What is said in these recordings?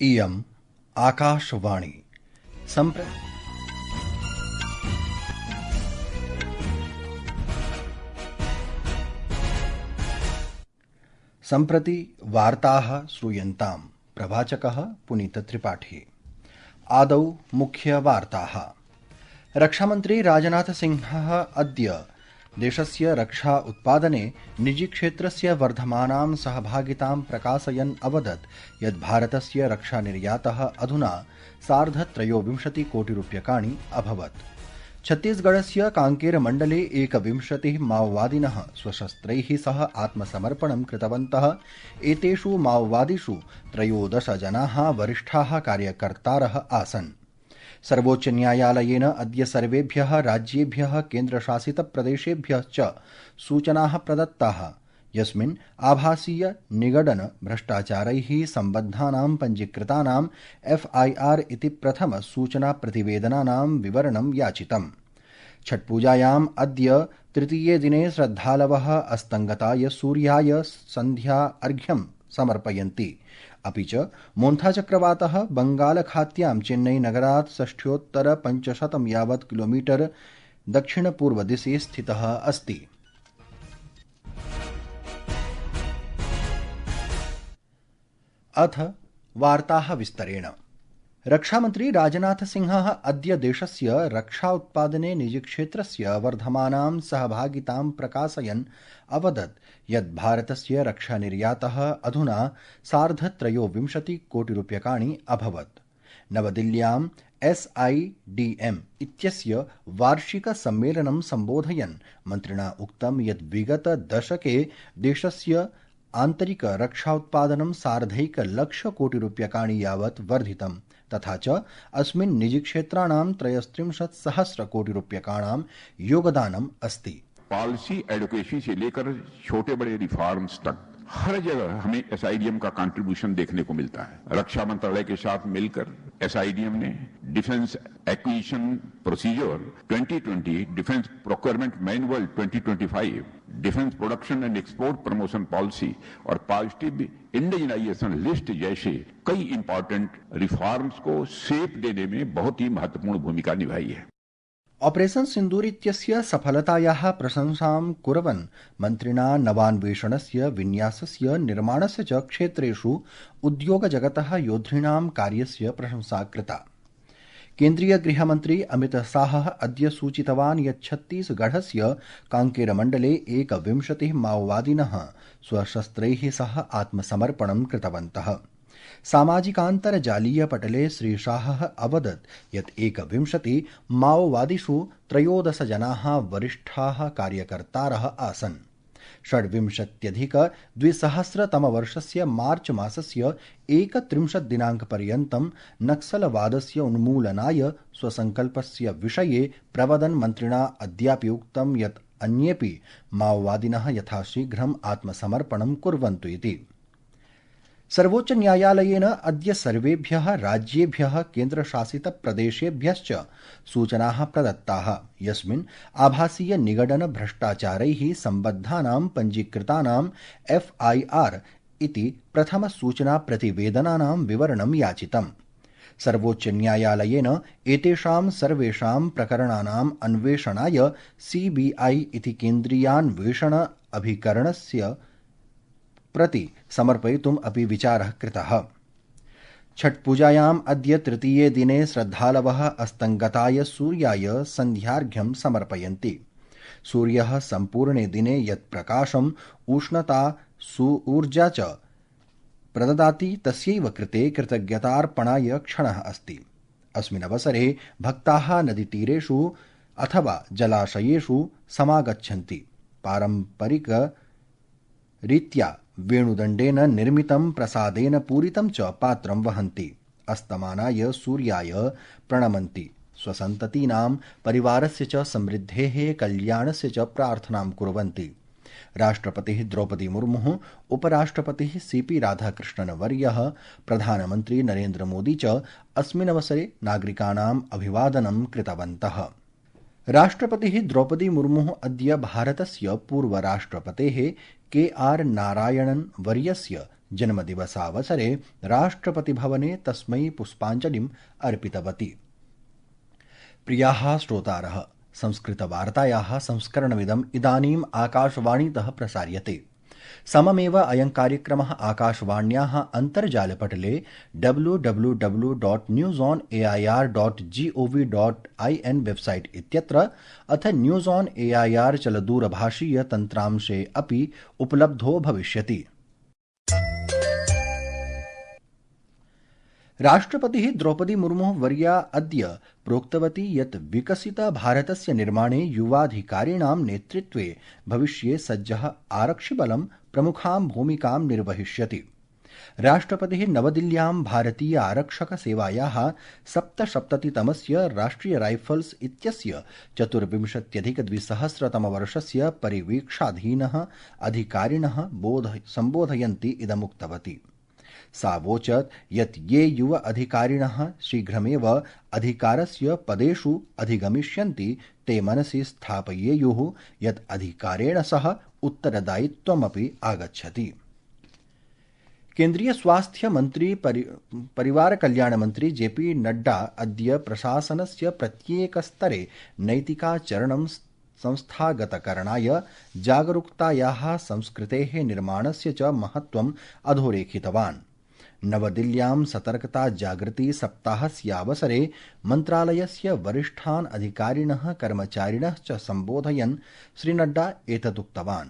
इयम् आकाशवाणी सम्प्रति वार्ताः श्रूयन्ताम्। प्रवाचकः पुनीतत्रिपाठी। आदौ मुख्यवार्ताः। रक्षामन्त्री राजनाथसिंहः अद्य देशस्य रक्षा उत्पादने निजीक्षेत्रस्य वर्धमानां सहभागितां प्रकाशयन् अवदत् यत् भारतस्य रक्षानिर्यातः अधुना 23 कोटिरूप्यकाणि अभवत्। छत्तीसगढ़स्य कांकेर मण्डले 21 माओवादिनः स्वशस्त्रैः सह आत्मसमर्पणं कृतवन्तः। एतेषु माओवादिषु 13 जनाः वरिष्ठाः कार्यकर्तारः आसन्। सर्वोच्चन्यायालयेन अद्य सर्वेभ्यः राज्येभ्यः केन्द्रशासितप्रदेशेभ्यः च सूचनाः प्रदत्ताः, यस्मिन् आभासीय निगडन भ्रष्टाचारैः सम्बद्धानां पञ्जीकृतानां FIR इति प्रथम सूचना प्रतिवेदनानां विवरणं याचितम्। छठपूजायाम् अद्य तृतीये दिने श्रद्धालवः अस्तङ्गताय सूर्याय सन्ध्या अर्घ्यं समर्पयन्ति। अपि च मोन्था चक्रवातः बंगालखात्यां चेन्नई नगरात् 6,500 यावत् किलोमीटर दक्षिणपूर्वदिशि स्थितः अस्ति। अथ वार्ताः विस्तरेण। रक्षामन्त्री राजनाथसिंहः अद्य देशस्य रक्षा उत्पादने निजीक्षेत्रस्य वर्धमानां सहभागितां प्रकाशयन् अवदत् यत् भारतस्य रक्षानिर्यातः अधुना 23 कोटिरूप्यकाणि अभवत्। नवदिल्ल्यां SIDM इत्यस्य वार्षिकसम्मेलनं सम्बोधयन् मन्त्रिणा उक्तं यत् विगत दशके देशस्य आन्तरिक रक्षा उत्पादनं 1,50 कोटिरूप्यकाणि यावत् वर्धितम्। तथा च अस्मिन् निजीक्षेत्राणां 33,000 कोटिरूप्यकाणां योगदानम् अस्ति। पॉलिसी एडुकेसी से लेकर छोटे बड़े रिफॉर्म्स तक हर जगह हमें SIDM का कंट्रीब्यूशन देखने को मिलता है। रक्षा मंत्रालय के साथ मिलकर SIDM ने defence acquisition procedure 2020, defence procurement manual 2025, defence production and export promotion policy और पॉजिटिव इंडिजिनाइजेशन लिस्ट जैसे कई इंपॉर्टेंट रिफॉर्म्स को शेप देने में बहुत ही महत्वपूर्ण भूमिका निभाई है। ऑपरेशन सिन्दूर इत्यस्य सफलतायाः प्रशंसां कुर्वन् मन्त्रिणा नवान्वेषणस्य, विन्यासस्य, निर्माणस्य च क्षेत्रेषु उद्योगजगतः योद्धॄणां कार्यस्य प्रशंसा कृता। केन्द्रीय गृहमन्त्री अमित शाहः अद्य सूचितवान् यत् छत्तीसगढ़स्य कांकेरमण्डले 21 माओवादिनः स्वशस्त्रैः सह आत्मसमर्पणं कृतवन्तः। सामाजिकान्तर्जालीय पटले श्री शाहः अवदत् यत् 21 माओवादिषु 13 जनाः वरिष्ठाः कार्यकर्तारः आसन्। 26,2000 मार्च मासस्य 31 दिनाङ्कपर्यन्तं नक्सलवादस्य उन्मूलनाय स्वसङ्कल्पस्य विषये प्रवदन् मन्त्रिणा अद्यापि उक्तं यत् अन्येऽपि माओवादिनः यथाशीघ्रम् आत्मसमर्पणं कुर्वन्तु इति। सर्वोच्चन्यायालयेन अद्य सर्वेभ्यः राज्येभ्यः केन्द्रशासितप्रदेशेभ्यश्च सूचनाः प्रदत्ताः, यस्मिन् आभासीय निगडन भ्रष्टाचारैः सम्बद्धानां पञ्जीकृतानां FIR इति प्रथम सूचना प्रतिवेदनानां विवरणं याचितम्। सर्वोच्चन्यायालयेन एतेषां सर्वेषां प्रकरणानाम् अन्वेषणाय CBI इति केन्द्रीयान्वेषण अभिकरणस्य प्रति समर्पयितुम् अपि विचारः कृतः। छठपूजायाम् अद्य तृतीये दिने श्रद्धालवः अस्तङ्गताय सूर्याय सन्ध्यार्घ्यं समर्पयन्ति। सूर्यः सम्पूर्णे दिने यत् प्रकाशम्, उष्णता, ऊर्जा च प्रददाति तस्यैव कृते कृतज्ञतार्पणाय क्षणः अस्ति। अस्मिन् अवसरे भक्ताः नदीतीरेषु अथवा जलाशयेषु समागच्छन्ति। पारम्परिक रीत्या वेणुदण्डेन निर्मितं प्रसादेन पूरितं च पात्रं वहन्ति। अस्तमानाय सूर्याय प्रणमन्ति। स्वसन्ततीनां परिवारस्य च समृद्धेः कल्याणस्य च प्रार्थनां कुर्वन्ति। राष्ट्रपतिः द्रौपदी मुर्मुः, उपराष्ट्रपतिः CP राधाकृष्णन् वर्यः, प्रधानमन्त्री नरेन्द्र मोदी च अस्मिन् अवसरे नागरिकाणाम् अभिवादनं कृतवन्तः। राष्ट्रपतिः द्रौपदी मुर्मुः अद्य भारतस्य पूर्वराष्ट्रपतेः KR नारायणन् वर्यस्य जन्मदिवसावसरे राष्ट्रपतिभवने तस्मै पुष्पाञ्जलिम् अर्पितवती। प्रियाः श्रोतारः, संस्कृतवार्तायाः संस्करणमिदम् इदानीम् आकाशवाणीतः प्रसार्यते। सममेव अयं कार्यक्रमः आकाशवाण्याः अन्तर्जालपटले www.newsonair.gov.in वेबसाइट इत्यत्र अथ न्यूज़ ऑन एआईआर चलदूरभाषीय तन्त्रांशे अपि उपलब्धो भविष्यति। राष्ट्रपतिः द्रौपदी मुर्मुः वर्या अद्य प्रोक्तवती यत् विकसित भारतस्य निर्माणे युवाधिकारिणां नेतृत्वे भविष्ये सज्जः आरक्षिबलं प्रमुखां भूमिकां निर्वहिष्यति। राष्ट्रपतिः नवदिल्ल्यां भारतीय आरक्षक सेवायाः 77तमस्य राष्ट्रिय राइफल्स् इत्यस्य 24,200 परिवीक्षाधीनः अधिकारिणः सम्बोधयन्ती इदमुक्तवती। सा वोचत् यत् ये युव अधिकारिणः शीघ्रमेव अधिकारस्य पदेषु अधिगमिष्यन्ति ते मनसि स्थापयेयुः यत् अधिकारेण सह उत्तरदायित्वमपि आगच्छति। केन्द्रीय स्वास्थ्य मंत्री परिवार कल्याण मंत्री जेपी नड्डा अद्य प्रशासनस्य प्रत्येकस्तरे नैतिकाचरणं संस्थागतकरणाय जागरूकतायाः संस्कृतेः निर्माणस्य च महत्त्वम् अधोरेखितवान्। नवदिल्ल्यां सतर्कता जागृति सप्ताहस्यावसरे मन्त्रालयस्य वरिष्ठान् अधिकारिणः कर्मचारिणः च सम्बोधयन् श्रीनड्डा एतदुक्तवान्।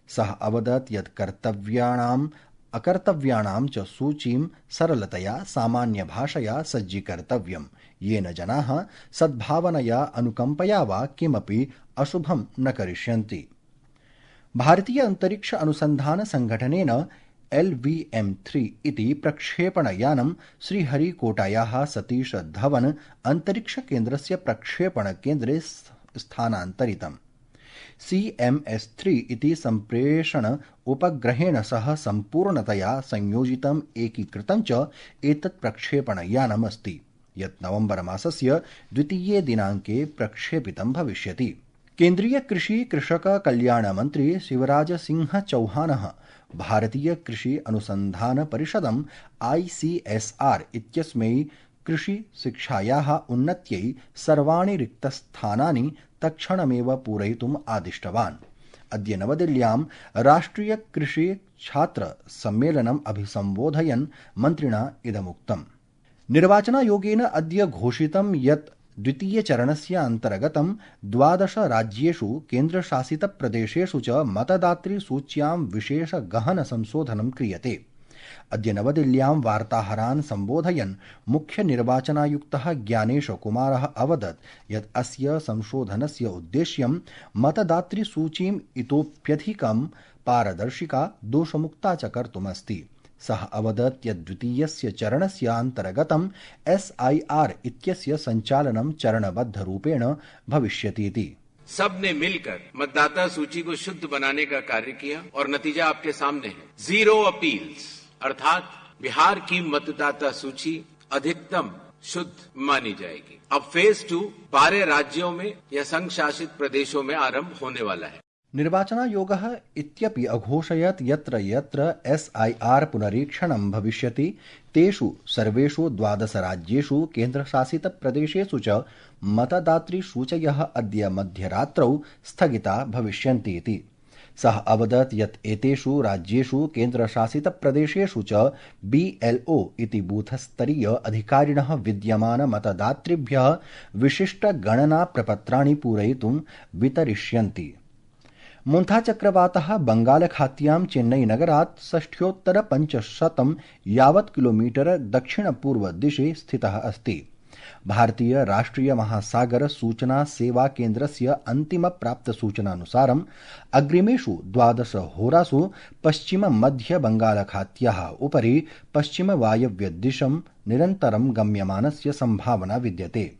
सः अवदत् यत् कर्तव्याणाम् अकर्तव्याणां च सूचीं सरलतया सामान्यभाषया सज्जीकर्तव्यम्, येन जनाः सद्भावनया अनुकम्पया वा किमपि अशुभं न करिष्यन्ति। भारतीय अंतरिक्ष अनुसंधान संघटनेन LVM-3 इति प्रक्षेपणयानं श्रीहरिकोटायाः सतीश धवन अंतरिक्ष केन्द्रस्य प्रक्षेपणकेन्द्रे स्थानान्तरितम्। CMS-3 इति सम्प्रेषण उपग्रहेण सह सम्पूर्णतया संयोजितम् एकीकृतं च एतत् प्रक्षेपणयानम् अस्ति, यत् नवम्बर मासस्य 2 दिनाङ्के प्रक्षेपितं भविष्यति। केन्द्रीय कृषि कृषक कल्याण मंत्री शिवराज सिंह चौहानः भारतीय कृषि अनुसंधान परिषदम् ICSR इत्यस्मै कृषि शिक्षायाः उन्नत्यै सर्वाणि रिक्तस्थानानि तत्क्षणमेव पूरयितुम् आदिष्टवान्। अद्य नवदिल्ल्यां राष्ट्रिय कृषि छात्र सम्मेलनम् अभिसम्बोधयन् मन्त्रिणा इदमुक्तम्। निर्वाचनायोगेन अद्य घोषितं यत् द्वितीयचरणस्य अन्तर्गतं 12 राज्येषु केन्द्रशासितप्रदेशेषु च मतदातृसूच्यां विशेष गहन संशोधनं क्रियते। अद्य नवदिल्ल्यां वार्ताहरान् सम्बोधयन् मुख्य निर्वाचनायुक्तः ज्ञानेश कुमारः अवदत् यत् अस्य संशोधनस्य उद्देश्यं मतदातृसूचीम् इतोप्यधिकं पारदर्शिका दोषमुक्ता च कर्तुमस्ति। सः अवदत् यत् द्वितीयस्य चरणस्य अन्तर्गतं SIR इत्यस्य सञ्चालनं चरणबद्धरूपेण भविष्यतीति। सबने मिलकर मतदाता सूची को शुद्ध बनाने का कार्य किया और नतीजा आपके सामने है। 0 अपील्स, अर्थात बिहार की मतदाता सूची अधिकतम शुद्ध मानी जाएगी। अब फेज 2 12 राज्यों में या संघ शासित प्रदेशों में आरंभ होने वाला है। निर्वाचनायोगः इत्यपि अघोषयत् यत्र यत्र SIR पुनरीक्षणं भविष्यति तेषु सर्वेषु 12 राज्येषु केन्द्रशासितप्रदेशेषु च मतदातृसूचयः अद्य मध्यरात्रौ स्थगिता भविष्यन्ति इति। सः अवदत् यत् एतेषु राज्येषु केन्द्रशासितप्रदेशेषु च BLO इति बूथस्तरीय अधिकारिणः विद्यमान मतदातृभ्यः विशिष्टगणनाप्रपत्राणि पूरयितुं वितरिष्यन्ति। मुन्था-चक्रवातः बंगालखात्यां चेन्नईनगरात् 6,500 यावत् किलोमीटर दक्षिणपूर्वदिशि स्थितः अस्ति। भारतीय राष्ट्रिय महासागर सूचना सेवा केन्द्रस्य अन्तिमप्राप्तसूचनानुसारम् अग्रिमेषु 12 होरासु पश्चिम मध्य बंगालखात्याः उपरि पश्चिमवायव्यदिशं निरन्तरं गम्यमानस्य सम्भावना विद्यते।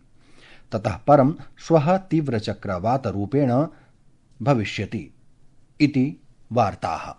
ततः परं श्वः तीव्रचक्रवातरूपेण भविष्यति इति वार्ताः।